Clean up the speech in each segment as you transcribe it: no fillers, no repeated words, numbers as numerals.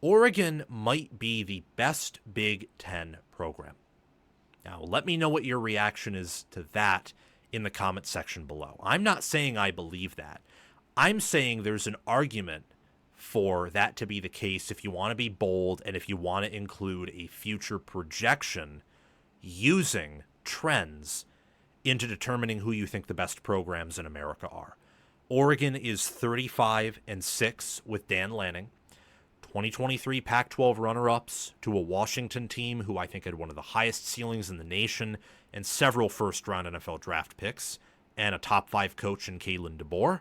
Oregon might be the best Big Ten program. Now, let me know what your reaction is to that in the comment section below. I'm not saying I believe that. I'm saying there's an argument for that to be the case if you want to be bold and if you want to include a future projection using trends into determining who you think the best programs in America are. Oregon is 35-6 with Dan Lanning. 2023 Pac-12 runner-ups to a Washington team who I think had one of the highest ceilings in the nation and several first-round NFL draft picks and a top-5 coach in Kalen DeBoer.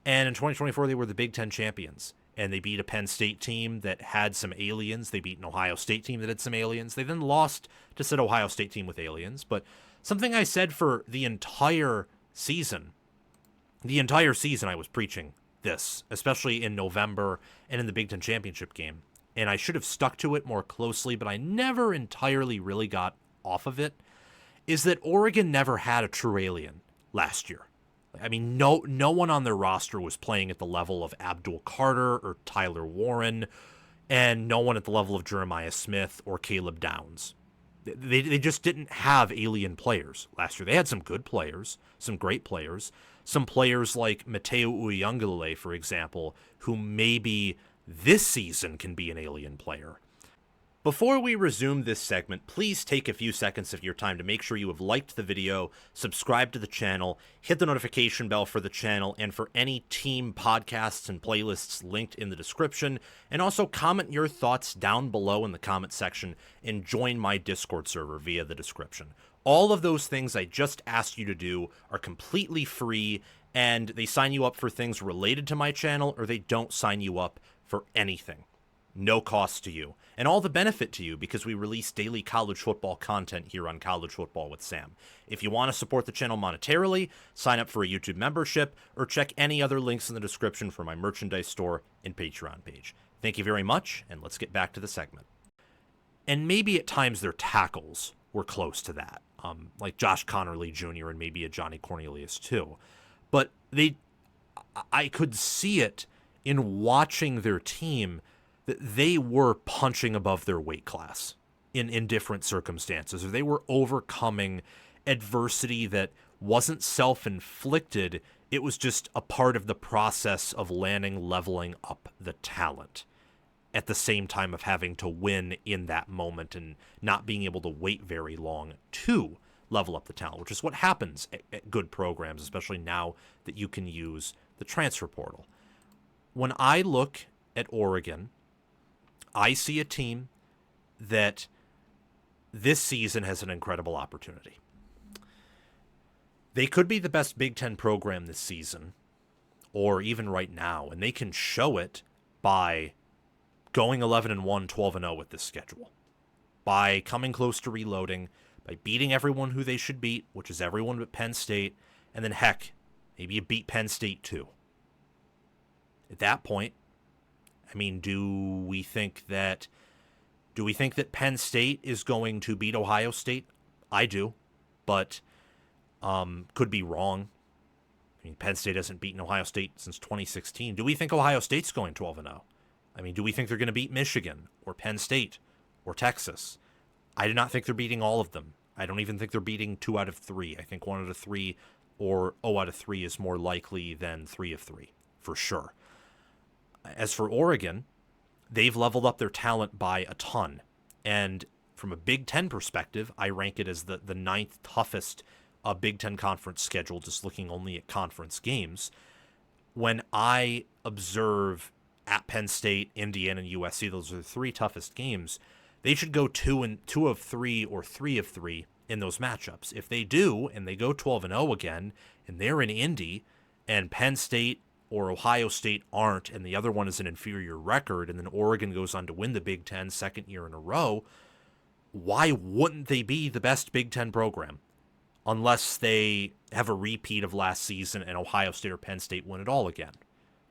And in 2024, they were the Big Ten champions, and they beat a Penn State team that had some aliens. They beat an Ohio State team that had some aliens. They then lost to said Ohio State team with aliens. But something I said for the entire season I was preaching this, especially in November and in the Big Ten championship game. And I should have stuck to it more closely, but I never entirely really got off of it, is that Oregon never had a true alien last year. I mean, no one on their roster was playing at the level of Abdul Carter or Tyler Warren, and no one at the level of Jeremiah Smith or Caleb Downs. They just didn't have alien players last year. They had some good players, some great players, some players like Mateo Uyunglele, for example, who maybe this season can be an alien player. Before we resume this segment, please take a few seconds of your time to make sure you have liked the video, subscribe to the channel, hit the notification bell for the channel and for any team podcasts and playlists linked in the description, and also comment your thoughts down below in the comment section and join my Discord server via the description. All of those things I just asked you to do are completely free, and they sign you up for things related to my channel, or they don't sign you up for anything. No cost to you, and all the benefit to you because we release daily college football content here on College Football with Sam. If you want to support the channel monetarily, sign up for a YouTube membership, or check any other links in the description for my merchandise store and Patreon page. Thank you very much, and let's get back to the segment. And maybe at times their tackles were close to that, like Josh Connerly Jr. and maybe a Johnny Cornelius too. But I could see it in watching their team that they were punching above their weight class in different circumstances, or they were overcoming adversity that wasn't self-inflicted. It was just a part of the process of Lanning leveling up the talent at the same time of having to win in that moment and not being able to wait very long to level up the talent, which is what happens at good programs, especially now that you can use the transfer portal. When I look at Oregon, I see a team that this season has an incredible opportunity. They could be the best Big Ten program this season, or even right now, and they can show it by going 11-1, 12-0 with this schedule, by coming close to reloading, by beating everyone who they should beat, which is everyone but Penn State, and then heck, maybe you beat Penn State too. At that point, I mean, do we think that Penn State is going to beat Ohio State? I do, but could be wrong. I mean, Penn State hasn't beaten Ohio State since 2016. Do we think Ohio State's going 12-0? I mean, do we think they're going to beat Michigan or Penn State or Texas? I do not think they're beating all of them. I don't even think they're beating 2 out of 3. I think 1 out of 3 or 0 out of 3 is more likely than 3 of 3, for sure. As for Oregon, they've leveled up their talent by a ton. And from a Big Ten perspective, I rank it as the 9th toughest Big Ten conference schedule, just looking only at conference games. When I observe at Penn State, Indiana, and USC, those are the 3 toughest games, they should go 2 of 3 or 3 of 3 in those matchups. If they do, and they go 12-0 again, and they're in Indy, and Penn State or Ohio State aren't, and the other one is an inferior record, and then Oregon goes on to win the Big Ten second year in a row, why wouldn't they be the best Big Ten program? Unless they have a repeat of last season and Ohio State or Penn State win it all again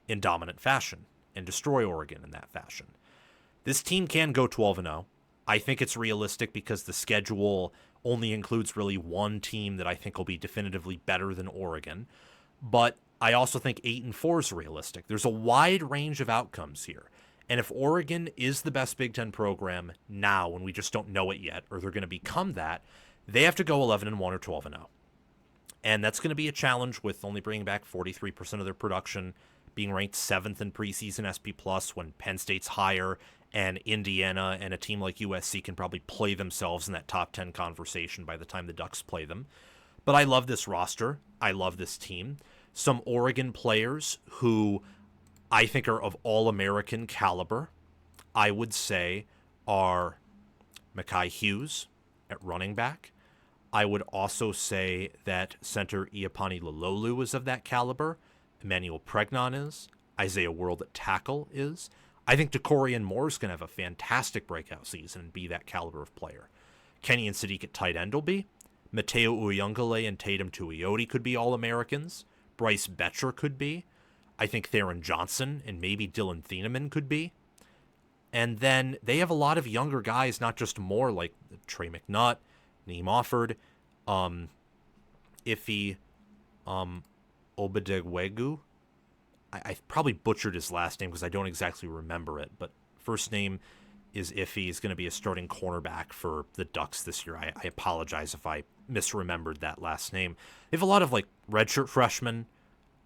in dominant fashion and destroy Oregon in that fashion. This team can go 12-0. I think it's realistic because the schedule only includes really one team that I think will be definitively better than Oregon. But I also think 8-4 is realistic. There's a wide range of outcomes here. And if Oregon is the best Big Ten program now, and we just don't know it yet, or they're going to become that, they have to go 11-1 or 12-0. And that's going to be a challenge with only bringing back 43% of their production, being ranked 7th in preseason SP Plus when Penn State's higher, and Indiana and a team like USC can probably play themselves in that top 10 conversation by the time the Ducks play them. But I love this roster. I love this team. Some Oregon players who I think are of All-American caliber, I would say, are Mekhi Hughes at running back. I would also say that center Iapani Lololu is of that caliber. Emmanuel Pregnon is. Isaiah World at tackle is. I think Brycen Moore is going to have a fantastic breakout season and be that caliber of player. Kenny and Sadiq at tight end will be. Mateo Uyunglele and Tatum Tuioti could be All-Americans. Bryce Betcher could be. I think Theron Johnson and maybe Dylan Thieneman could be. And then they have a lot of younger guys, not just Moore, like Trey McNutt, Neem Offord, Ife Obadegwegu. I probably butchered his last name because I don't exactly remember it, but first name is Ife. He's going to be a starting cornerback for the Ducks this year. I apologize if I misremembered that last name. They have a lot of like redshirt freshmen.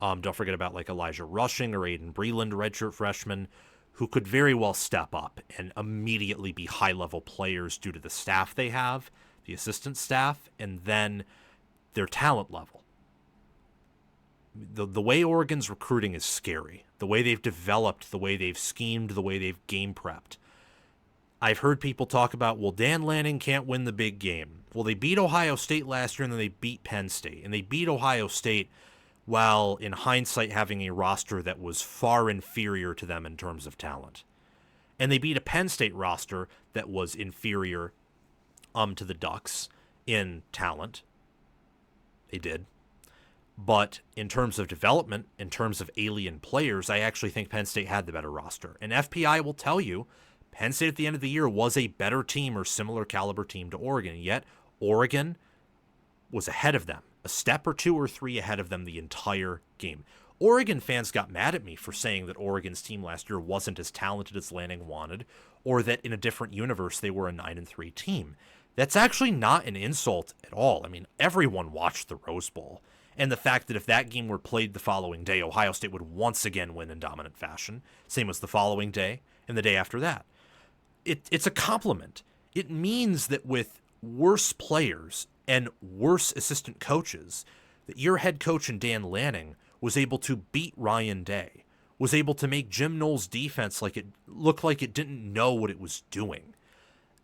Don't forget about like Elijah Rushing or Aiden Breland, redshirt freshmen, who could very well step up and immediately be high-level players due to the staff they have, the assistant staff, and then their talent level. The way Oregon's recruiting is scary. The way they've developed, the way they've schemed, the way they've game prepped. I've heard people talk about, well, Dan Lanning can't win the big game. Well, they beat Ohio State last year, and then they beat Penn State. And they beat Ohio State while, in hindsight, having a roster that was far inferior to them in terms of talent. And they beat a Penn State roster that was inferior to the Ducks in talent. They did. But in terms of development, in terms of alien players, I actually think Penn State had the better roster. And FPI will tell you, Penn State at the end of the year was a better team or similar caliber team to Oregon. Yet Oregon was ahead of them, a step or two or three ahead of them the entire game. Oregon fans got mad at me for saying that Oregon's team last year wasn't as talented as Lanning wanted, or that in a different universe they were a 9-3 team. That's actually not an insult at all. I mean, everyone watched the Rose Bowl. And the fact that if that game were played the following day, Ohio State would once again win in dominant fashion. Same as the following day and the day after that. It's a compliment. It means that with worse players and worse assistant coaches, that your head coach in Dan Lanning was able to beat Ryan Day, was able to make Jim Knowles' defense like it looked like it didn't know what it was doing.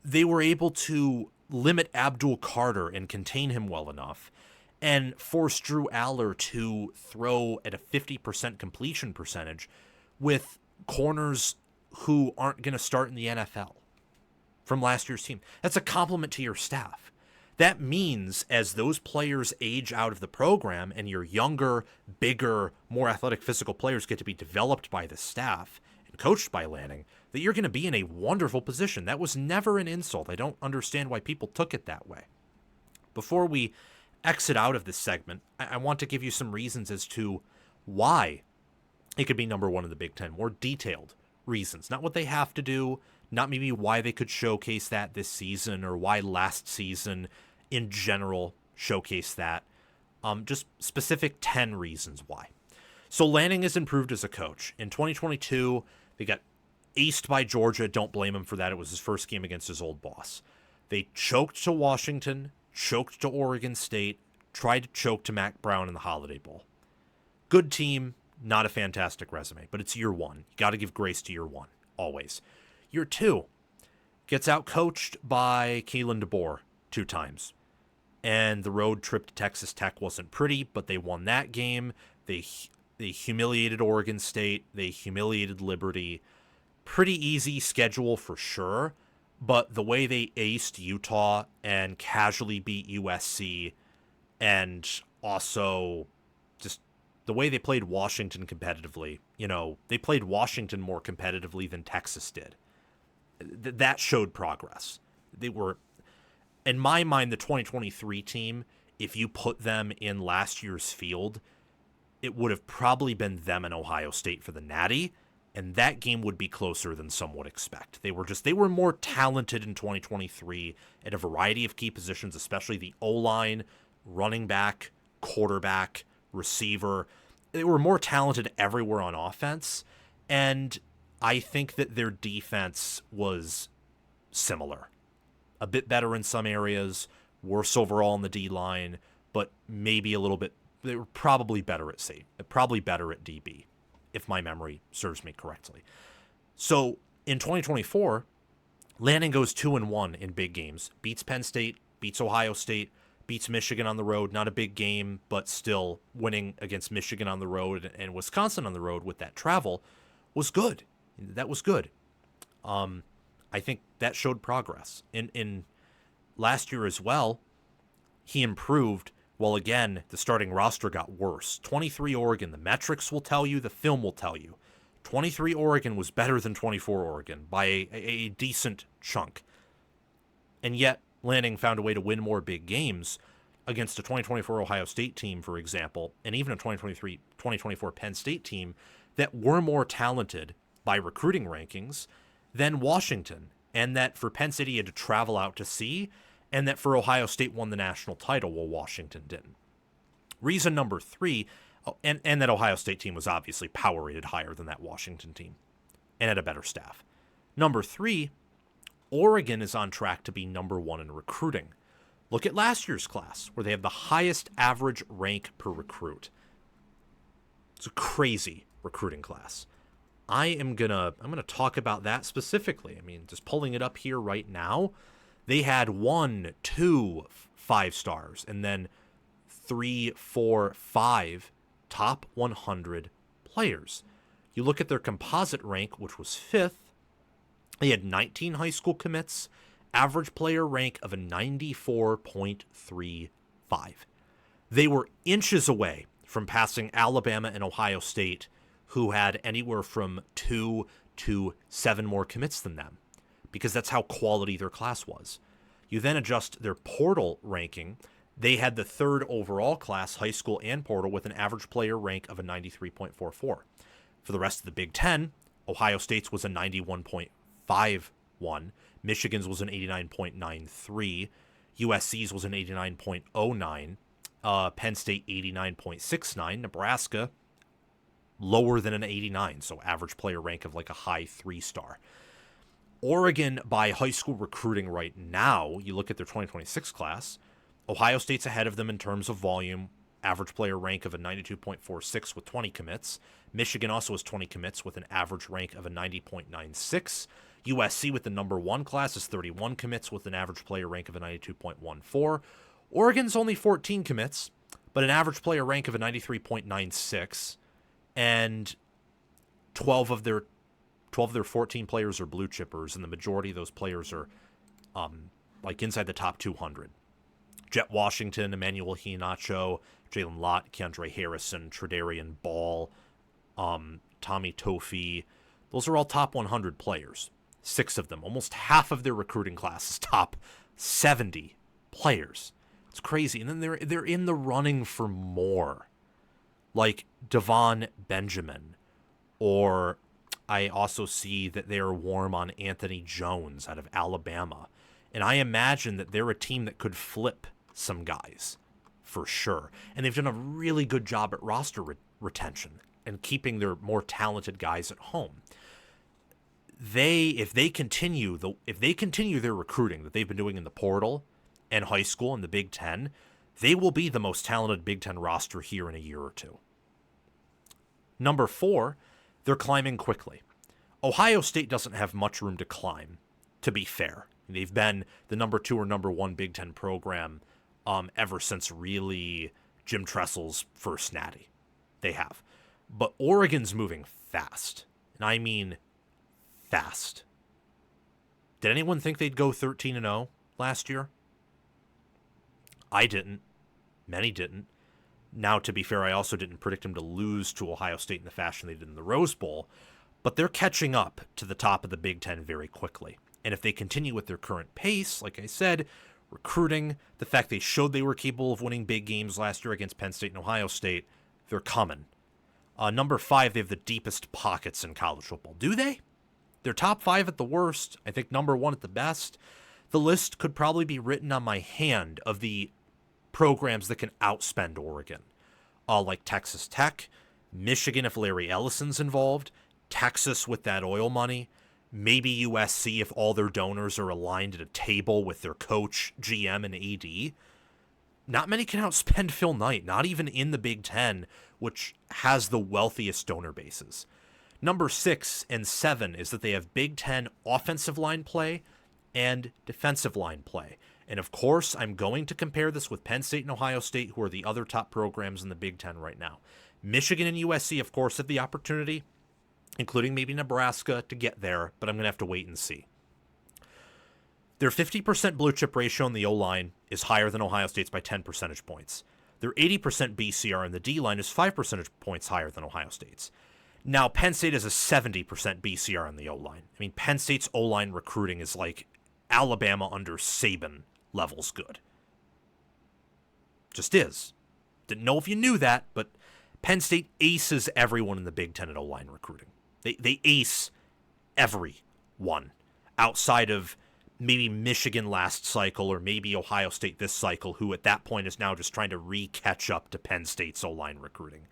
They were able to limit Abdul Carter and contain him well enough, and force Drew Aller to throw at a 50% completion percentage with corners who aren't going to start in the NFL from last year's team. That's a compliment to your staff. That means as those players age out of the program and your younger, bigger, more athletic physical players get to be developed by the staff and coached by Lanning, that you're going to be in a wonderful position. That was never an insult. I don't understand why people took it that way. Before we exit out of this segment, I want to give you some reasons as to why it could be number one in the Big Ten. More detailed reasons. Not what they have to do, not maybe why they could showcase that this season or why last season in general showcase that. Just specific 10 reasons why. So Lanning has improved as a coach. In 2022, they got aced by Georgia. Don't blame him for that. It was his first game against his old boss. They choked to Washington, choked to Oregon State, tried to choke to Mac Brown in the Holiday Bowl. Good team, not a fantastic resume, but it's year one. You got to give grace to year one, always. Year two, gets out-coached by Kalen DeBoer 2 times. And the road trip to Texas Tech wasn't pretty, but they won that game. They humiliated Oregon State. They humiliated Liberty. Pretty easy schedule for sure. But the way they aced Utah and casually beat USC, and also just the way they played Washington competitively, they played Washington more competitively than Texas did. That showed progress. They were, in my mind, the 2023 team, if you put them in last year's field, it would have probably been them and Ohio State for the Natty. And that game would be closer than some would expect. They were more talented in 2023 at a variety of key positions, especially the O-line, running back, quarterback, receiver. They were more talented everywhere on offense. And I think that their defense was similar. A bit better in some areas, worse overall in the D-line, but maybe a little bit. They were probably better at DB, if my memory serves me correctly. So in 2024, Lanning goes 2-1 in big games, beats Penn State, beats Ohio State, beats Michigan on the road. Not a big game, but still winning against Michigan on the road and Wisconsin on the road with that travel was good. That was good. I think that showed progress. In last year as well, he improved. Well, again, the starting roster got worse. 23 Oregon, the metrics will tell you, the film will tell you. 23 Oregon was better than 24 Oregon by a decent chunk. And yet, Lanning found a way to win more big games against a 2024 Ohio State team, for example, and even a 2024 Penn State team that were more talented by recruiting rankings than Washington. And that for Penn State, he had to travel out to see, and that for Ohio State won the national title while Washington didn't. Reason number 3, and that Ohio State team was obviously power rated higher than that Washington team and had a better staff. Number 3, Oregon is on track to be number 1 in recruiting. Look at last year's class, where they have the highest average rank per recruit. It's a crazy recruiting class. I'm gonna talk about that specifically. I mean, just pulling it up here right now, they had 1, 2 5-stars, and then 3, 4, 5 top 100 players. You look at their composite rank, which was 5th. They had 19 high school commits, average player rank of a 94.35. They were inches away from passing Alabama and Ohio State, who had anywhere from 2 to 7 more commits than them, because that's how quality their class was. You then adjust their portal ranking. They had the 3rd overall class, high school and portal, with an average player rank of a 93.44. For the rest of the Big Ten, Ohio State's was a 91.51, Michigan's was an 89.93, USC's was an 89.09, Penn State 89.69, Nebraska lower than an 89, so average player rank of like a high 3-star. Oregon, by high school recruiting right now, you look at their 2026 class, Ohio State's ahead of them in terms of volume, average player rank of a 92.46 with 20 commits. Michigan also has 20 commits with an average rank of a 90.96. USC with the number 1 class is 31 commits with an average player rank of a 92.14. Oregon's only 14 commits, but an average player rank of a 93.96. And 12 of their 14 players are blue chippers, and the majority of those players are like inside the top 200. Jet Washington, Emmanuel Iheanacho, Jalen Lott, Keandre Harrison, Tredarian Ball, Tommy Tofi. Those are all top 100 players. 6 of them. Almost half of their recruiting class is top 70 players. It's crazy. And then they're in the running for more, like Devon Benjamin, or I also see that they are warm on Anthony Jones out of Alabama. And I imagine that they're a team that could flip some guys for sure. And they've done a really good job at roster retention and keeping their more talented guys at home. If they continue their recruiting that they've been doing in the portal and high school and the Big Ten, they will be the most talented Big Ten roster here in a year or two. Number 4, they're climbing quickly. Ohio State doesn't have much room to climb, to be fair. They've been the number 2 or number 1 Big Ten program ever since really Jim Tressel's first natty. They have. But Oregon's moving fast. And I mean fast. Did anyone think they'd go 13-0 last year? I didn't. Many didn't. Now, to be fair, I also didn't predict them to lose to Ohio State in the fashion they did in the Rose Bowl. But they're catching up to the top of the Big Ten very quickly. And if they continue with their current pace, like I said, recruiting, the fact they showed they were capable of winning big games last year against Penn State and Ohio State, they're coming. Number 5, they have the deepest pockets in college football. Do they? They're top 5 at the worst. I think number 1 at the best. The list could probably be written on my hand of the programs that can outspend Oregon. Like Texas Tech, Michigan if Larry Ellison's involved, Texas with that oil money, maybe USC if all their donors are aligned at a table with their coach, GM, and AD. Not many can outspend Phil Knight, not even in the Big Ten, which has the wealthiest donor bases. Number 6 and 7 is that they have Big Ten offensive line play and defensive line play. And of course, I'm going to compare this with Penn State and Ohio State, who are the other top programs in the Big Ten right now. Michigan and USC, of course, have the opportunity, including maybe Nebraska, to get there, but I'm going to have to wait and see. Their 50% blue chip ratio in the O-line is higher than Ohio State's by 10 percentage points. Their 80% BCR in the D-line is 5 percentage points higher than Ohio State's. Now, Penn State has a 70% BCR in the O-line. I mean, Penn State's O-line recruiting is like Alabama under Saban levels good. Just is. Didn't know if you knew that, but Penn State aces everyone in the Big Ten at O-line recruiting. They ace everyone outside of maybe Michigan last cycle or maybe Ohio State this cycle, who at that point is now just trying to re-catch up to Penn State's O-line recruiting.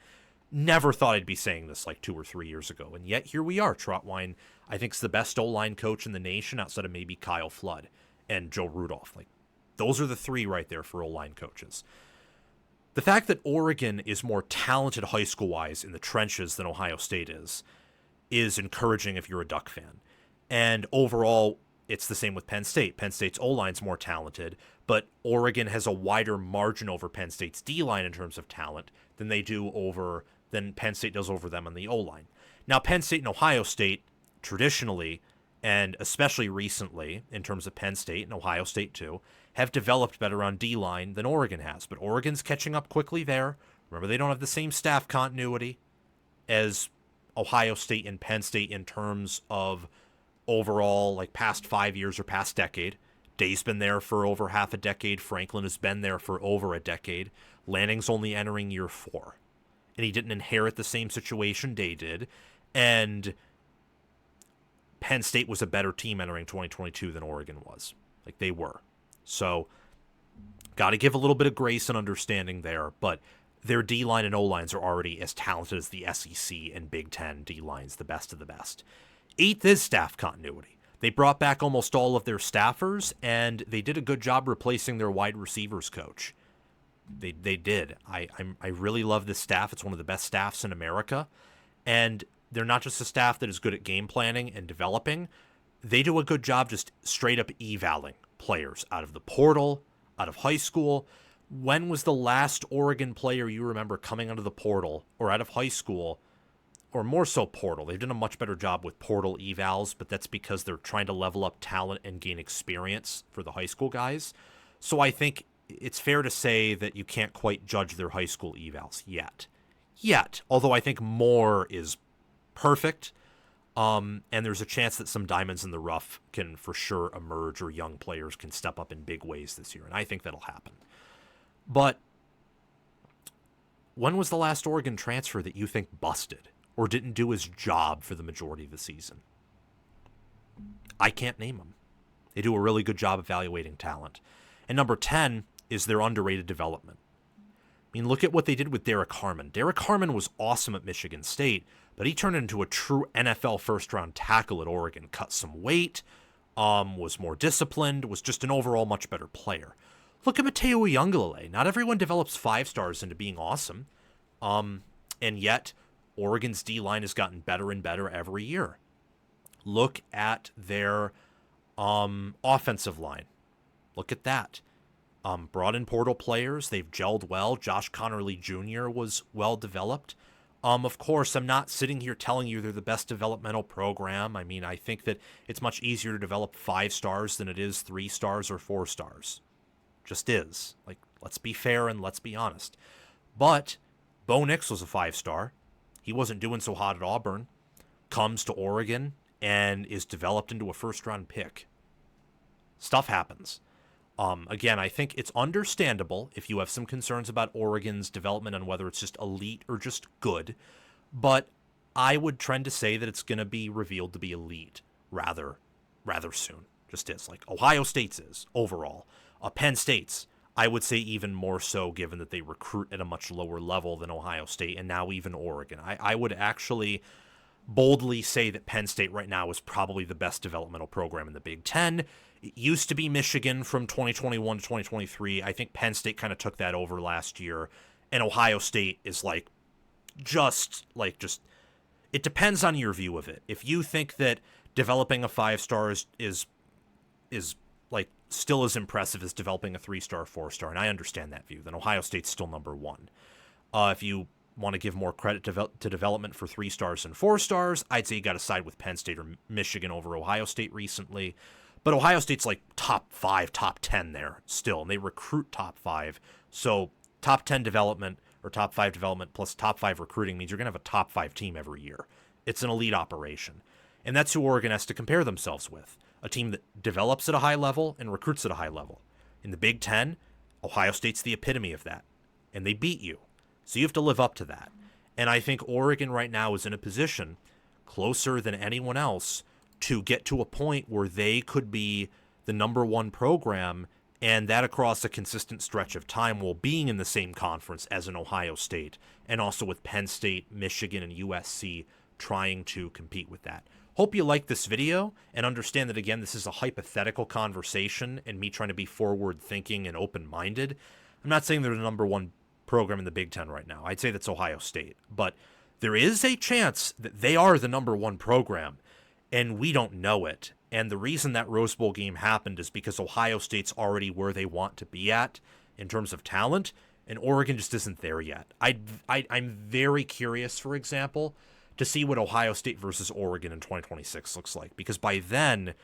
Never thought I'd be saying this like 2 or 3 years ago, and yet here we are. Trotwine, I think, is the best O-line coach in the nation outside of maybe Kyle Flood and Joe Rudolph. Like, those are the 3 right there for O-line coaches. The fact that Oregon is more talented high school-wise in the trenches than Ohio State is encouraging if you're a Duck fan. And overall, it's the same with Penn State. Penn State's O-line's more talented, but Oregon has a wider margin over Penn State's D-line in terms of talent than Penn State does over them on the O-line. Now, Penn State and Ohio State, traditionally, and especially recently, in terms of Penn State and Ohio State too, have developed better on D-line than Oregon has. But Oregon's catching up quickly there. Remember, they don't have the same staff continuity as Ohio State and Penn State in terms of overall, like, past 5 years or past decade. Day's been there for over half a decade. Franklin has been there for over a decade. Lanning's only entering year 4. And he didn't inherit the same situation Day did. And Penn State was a better team entering 2022 than Oregon was. Like, they were. So, got to give a little bit of grace and understanding there. But their D-line and O-lines are already as talented as the SEC and Big Ten D-lines, the best of the best. 8th is staff continuity. They brought back almost all of their staffers, and they did a good job replacing their wide receivers coach. They did. I really love this staff. It's one of the best staffs in America. And they're not just a staff that is good at game planning and developing. They do a good job just straight up evaling players out of the portal, out of high school. When was the last Oregon player you remember coming out of the portal or out of high school, or more so portal? They've done a much better job with portal evals, but that's because they're trying to level up talent and gain experience for the high school guys. So I think it's fair to say that you can't quite judge their high school evals yet. Although I think more is perfect, and there's a chance that some diamonds in the rough can for sure emerge, or young players can step up in big ways this year, and I think that'll happen. But when was the last Oregon transfer that you think busted or didn't do his job for the majority of the season? I can't name them. They do a really good job evaluating talent. And number 10 is their underrated development. I mean, look at what they did with Derek Harmon. Derek Harmon was awesome at Michigan State, but he turned into a true NFL first-round tackle at Oregon, cut some weight, was more disciplined, was just an overall much better player. Look at Mateo Uiagalelei. Not everyone develops 5 stars into being awesome, and yet Oregon's D-line has gotten better and better every year. Look at their offensive line. Look at that. Brought in portal players. They've gelled well. Josh Connerly Jr. was well developed. Of course, I'm not sitting here telling you they're the best developmental program. I mean, I think that it's much easier to develop 5 stars than it is 3 stars or 4 stars. Just is. Like, let's be fair and let's be honest. But Bo Nix was a 5-star. He wasn't doing so hot at Auburn. Comes to Oregon and is developed into a first-round pick. Stuff happens. Again, I think it's understandable if you have some concerns about Oregon's development and whether it's just elite or just good. but I would trend to say that it's going to be revealed to be elite rather soon. Just is. Like Ohio State's is overall. Penn State's, I would say even more so, given that they recruit at a much lower level than Ohio State and now even Oregon. I would actually boldly say that Penn State right now is probably the best developmental program in the Big Ten. It used to be Michigan from 2021 to 2023. I think Penn State kind of took that over last year. And Ohio State is just it depends on your view of it. If you think that developing a 5-star is like still as impressive as developing a 3-star, 4-star, and I understand that view, then Ohio State's still number one. If you want to give more credit to development for 3 stars and 4 stars, I'd say you got to side with Penn State or Michigan over Ohio State recently. But Ohio State's like top 5, top 10 there still, and they recruit top 5. So top 10 development or top 5 development plus top 5 recruiting means you're going to have a top 5 team every year. It's an elite operation. And that's who Oregon has to compare themselves with. A team that develops at a high level and recruits at a high level. In the Big Ten, Ohio State's the epitome of that. And they beat you. So you have to live up to that. And I think Oregon right now is in a position closer than anyone else to get to a point where they could be the number one program, and that across a consistent stretch of time, while being in the same conference as an Ohio State, and also with Penn State, Michigan, and USC trying to compete with that. Hope you like this video and understand that, again, this is a hypothetical conversation and me trying to be forward-thinking and open-minded. I'm not saying they're the number one program in the Big Ten right now. I'd say that's Ohio State. But there is a chance that they are the number one program, and we don't know it. And the reason that Rose Bowl game happened is because Ohio State's already where they want to be at in terms of talent, and Oregon just isn't there yet. I'm very curious, for example, to see what Ohio State versus Oregon in 2026 looks like, because by then,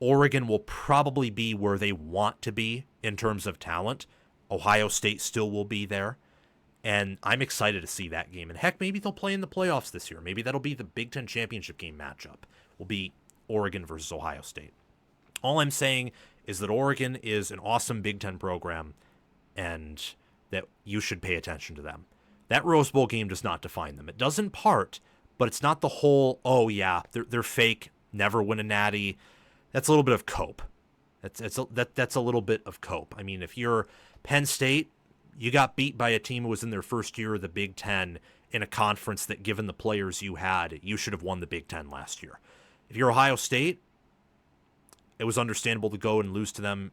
Oregon will probably be where they want to be in terms of talent. Ohio State still will be there, and I'm excited to see that game. And heck, maybe they'll play in the playoffs this year. Maybe that'll be the Big Ten championship game matchup. Will be Oregon versus Ohio State. All I'm saying is that Oregon is an awesome Big Ten program, and that you should pay attention to them. That Rose Bowl game does not define them. It does in part, but it's not the whole, oh yeah, they're fake, never win a natty. That's a little bit of cope. That's a little bit of cope. I mean, if you're Penn State, you got beat by a team who was in their first year of the Big Ten in a conference that, given the players you had, you should have won the Big Ten last year. If you're Ohio State, it was understandable to go and lose to them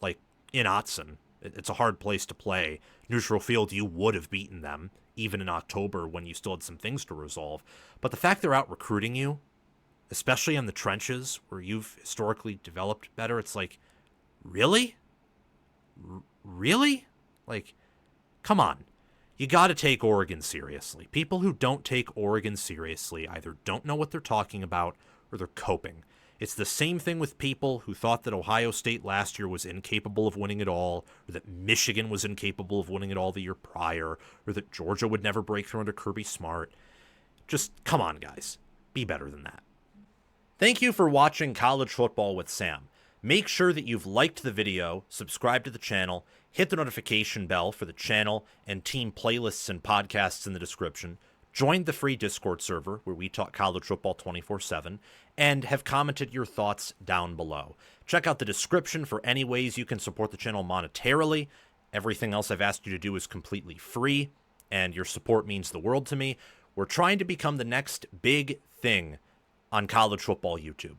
like in Autzen. It's a hard place to play. Neutral field, you would have beaten them, even in October when you still had some things to resolve. But the fact they're out recruiting you, especially in the trenches where you've historically developed better, it's like, really? Really? Like, come on. You got to take Oregon seriously. People who don't take Oregon seriously either don't know what they're talking about or they're coping. It's the same thing with people who thought that Ohio State last year was incapable of winning it all, or that Michigan was incapable of winning it all the year prior, or that Georgia would never break through under Kirby Smart. Just come on, guys. Be better than that. Thank you for watching College Football with Sam. Make sure that you've liked the video, subscribed to the channel, hit the notification bell for the channel and team playlists and podcasts in the description, joined the free Discord server where we talk college football 24/7, and have commented your thoughts down below. Check out the description for any ways you can support the channel monetarily. Everything else I've asked you to do is completely free, and your support means the world to me. We're trying to become the next big thing on college football YouTube.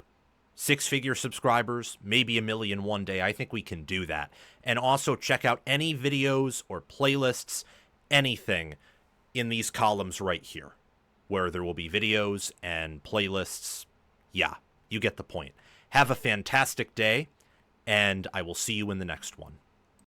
6-figure subscribers, maybe 1 million one day. I think we can do that. And also check out any videos or playlists, anything in these columns right here, where there will be videos and playlists. Yeah, you get the point. Have a fantastic day, and I will see you in the next one.